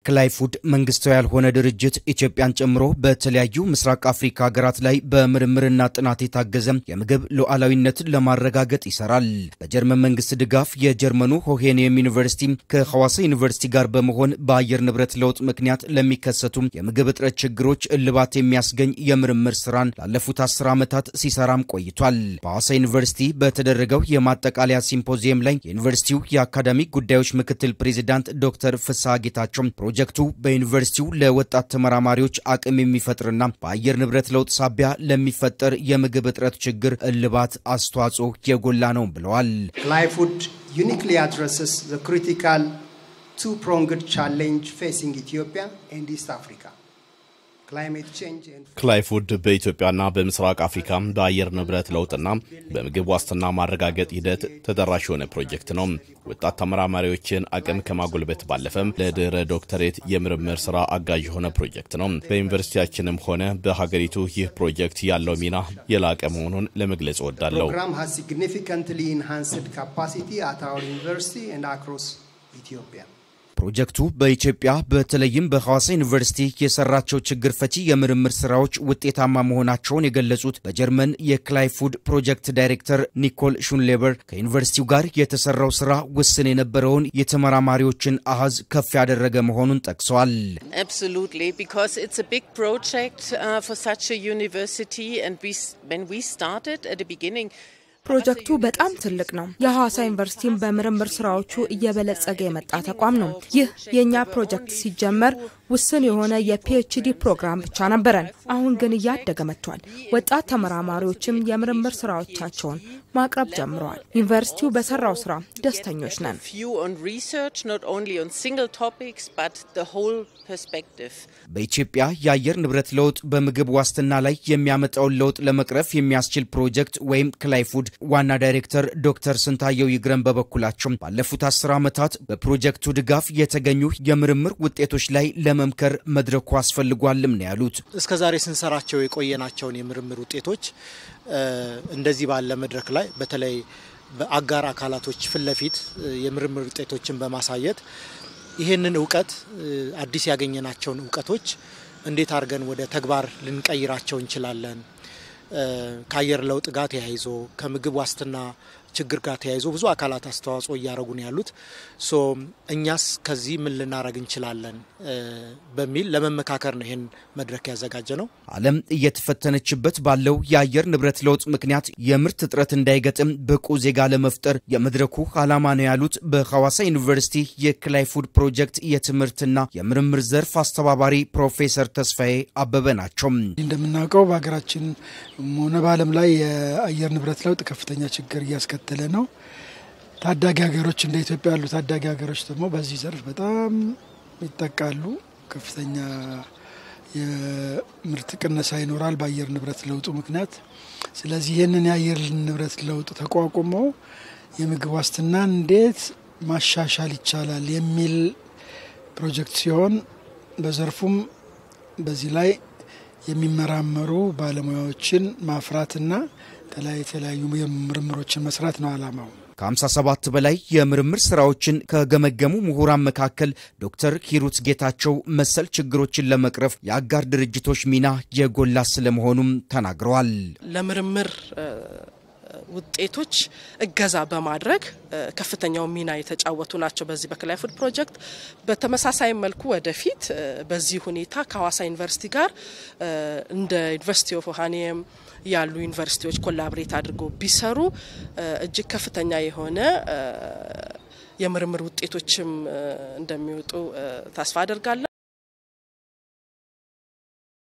ክላይፉድ መንግስታዊ ያልሆነ ድርጅት ኢትዮጵያን ጨምሮ በተለያዩ ምስራቅ አፍሪካ ሀገራት ላይ በምርምርና ጥናት የታገዘ የምግብ ሉዓላዊነትን ለማረጋገጥ ይሰራል። በጀርመን መንግስት ድጋፍ የጀርመኑ ሆሄኒየም ዩኒቨርሲቲ ከሐዋሳ ዩኒቨርሲቲ ጋር በመሆን በአየር ንብረት ለውጥ ምክንያት ለሚከሰቱ የምግብ እጥረት ችግሮች እልባት የሚያስገኝ የምርምር ስራን ላለፉት 10 ዓመታት ሲሰራም ቆይቷል። በሐዋሳ ዩኒቨርሲቲ በተደረገው የማጠቃለያ ሲምፖዚየም ላይ የዩኒቨርሲቲው የአካዳሚክ ጉዳዮች ምክትል ፕሬዝዳንት ዶክተር ፍስሐ ጌታቸው ፕሮጀክቱ በዩኒቨርሲቲው ለወጣት ተመራማሪዎች አቅም የሚፈጥርና በአየር ንብረት ለውጥ ሳቢያ ለሚፈጠር የምግብ እጥረት ችግር እልባት አስተዋጽኦ የጎላ ነው ብለዋል። ክላይፉድ uniquely addresses the critical two-pronged challenge facing Ethiopia and East Africa. ክላይፉድ በኢትዮጵያና በምስራቅ አፍሪካ በአየር ንብረት ለውጥና በምግብ ዋስትና ማረጋገጥ ሂደት ተደራሽ የሆነ ፕሮጀክት ነው። ወጣት ተመራማሪዎችን አቅም ከማጎልበት ባለፈም ለድህረ ዶክተሬት የምርምር ስራ አጋዥ የሆነ ፕሮጀክት ነው። በዩኒቨርሲቲያችንም ሆነ በሀገሪቱ ይህ ፕሮጀክት ያለው ሚና የላቀ መሆኑን ለመግለጽ እወዳለሁ። program has significantly enhanced capacity at our university and across Ethiopia. ፕሮጀክቱ በኢትዮጵያ በተለይም በሐዋሳ ዩኒቨርሲቲ የሰራቸው ችግር ፈቺ የምርምር ስራዎች ውጤታማ መሆናቸውን የገለጹት በጀርመን የክላይፉድ ፕሮጀክት ዳይሬክተር ኒኮል ሹንሌበር ከዩኒቨርሲቲው ጋር የተሰራው ስራ ውስን የነበረውን የተመራማሪዎችን አሃዝ ከፍ ያደረገ መሆኑን ጠቅሰዋል። Absolutely, because it's a big project for such a university, and when we started at the beginning ፕሮጀክቱ በጣም ትልቅ ነው። የሐዋሳ ዩኒቨርሲቲን በምርምር ስራዎቹ እየበለጸገ የመጣ ተቋም ነው። ይህ የኛ ፕሮጀክት ሲጀመር ውስን የሆነ የፒኤችዲ ፕሮግራም ብቻ ነበረን። አሁን ግን እያደገ መጥቷል። ወጣት ተመራማሪዎችም የምርምር ስራዎቻቸውን ማቅረብ ጀምረዋል። ዩኒቨርሲቲው በሰራው ስራ ደስተኞች ነን። በኢትዮጵያ የአየር ንብረት ለውጥ በምግብ ዋስትና ላይ የሚያመጣውን ለውጥ ለመቅረፍ የሚያስችል ፕሮጀክት ወይም ክላይፉድ ዋና ዳይሬክተር ዶክተር ስንታየው ይግረም በበኩላቸው ባለፉት 10 ዓመታት በፕሮጀክቱ ድጋፍ የተገኙ የምርምር ውጤቶች ላይ ለመምከር መድረኩ አስፈልጓልም ነው ያሉት። እስከዛሬ ስንሰራቸው የቆየናቸውን የምርምር ውጤቶች እንደዚህ ባለ መድረክ ላይ በተለይ በአጋር አካላቶች ፍለፊት የምርምር ውጤቶችን በማሳየት ይሄንን ዕውቀት አዲስ ያገኘናቸውን ዕውቀቶች እንዴት አርገን ወደ ተግባር ልንቀይራቸው እንችላለን ከአየር ለውጥ ጋር ተያይዞ ከምግብ ዋስትና ችግር ጋር ተያይዞ ብዙ አካላት አስተዋጽኦ ያደረጉ ነው ያሉት። እኛስ ከዚህ ምን ልናረግ እንችላለን በሚል ለመመካከር ነው ይሄን መድረክ ያዘጋጀ ነው። ዓለም እየተፈተነችበት ባለው የአየር ንብረት ለውጥ ምክንያት የምርት እጥረት እንዳይገጥም ብቁ ዜጋ ለመፍጠር የመድረኩ ዓላማ ነው ያሉት በሐዋሳ ዩኒቨርሲቲ የክላይፉድ ፕሮጀክት የትምህርትና የምርምር ዘርፍ አስተባባሪ ፕሮፌሰር ተስፋዬ አበበ ናቸው። እንደምናውቀው በአገራችን ሆነ በዓለም ላይ የአየር ንብረት ለውጥ ከፍተኛ ችግር እያስከተለ ነው። ታዳጊ ሀገሮች እንደ ኢትዮጵያ ያሉ ታዳጊ ሀገሮች ደግሞ በዚህ ዘርፍ በጣም ይጠቃሉ። ከፍተኛ የምርት ቅነሳ ይኖራል በአየር ንብረት ለውጡ ምክንያት። ስለዚህ ይሄንን የአየር ንብረት ለውጥ ተቋቁመው የምግብ ዋስትና እንዴት ማሻሻል ይቻላል የሚል ፕሮጀክት ሲሆን በዘርፉም በዚህ ላይ የሚመራመሩ ባለሙያዎችን ማፍራትና የተለያዩ ምርምሮችን መስራት ነው ዓላማው። ከ57 በላይ የምርምር ስራዎችን ከገመገሙ ምሁራን መካከል ዶክተር ሂሩት ጌታቸው መሰል ችግሮችን ለመቅረፍ የአጋር ድርጅቶች ሚና የጎላ ስለመሆኑም ተናግረዋል። ለምርምር ውጤቶች እገዛ በማድረግ ከፍተኛው ሚና የተጫወቱ ናቸው በዚህ በክላይፉድ ፕሮጀክት። በተመሳሳይ መልኩ ወደፊት በዚህ ሁኔታ ከሐዋሳ ዩኒቨርሲቲ ጋር እንደ ዩኒቨርሲቲ ኦፍ ሆሄኒየም ያሉ ዩኒቨርሲቲዎች ኮላቦሬት አድርገው ቢሰሩ እጅግ ከፍተኛ የሆነ የምርምር ውጤቶችም እንደሚወጡ ተስፋ አደርጋለሁ።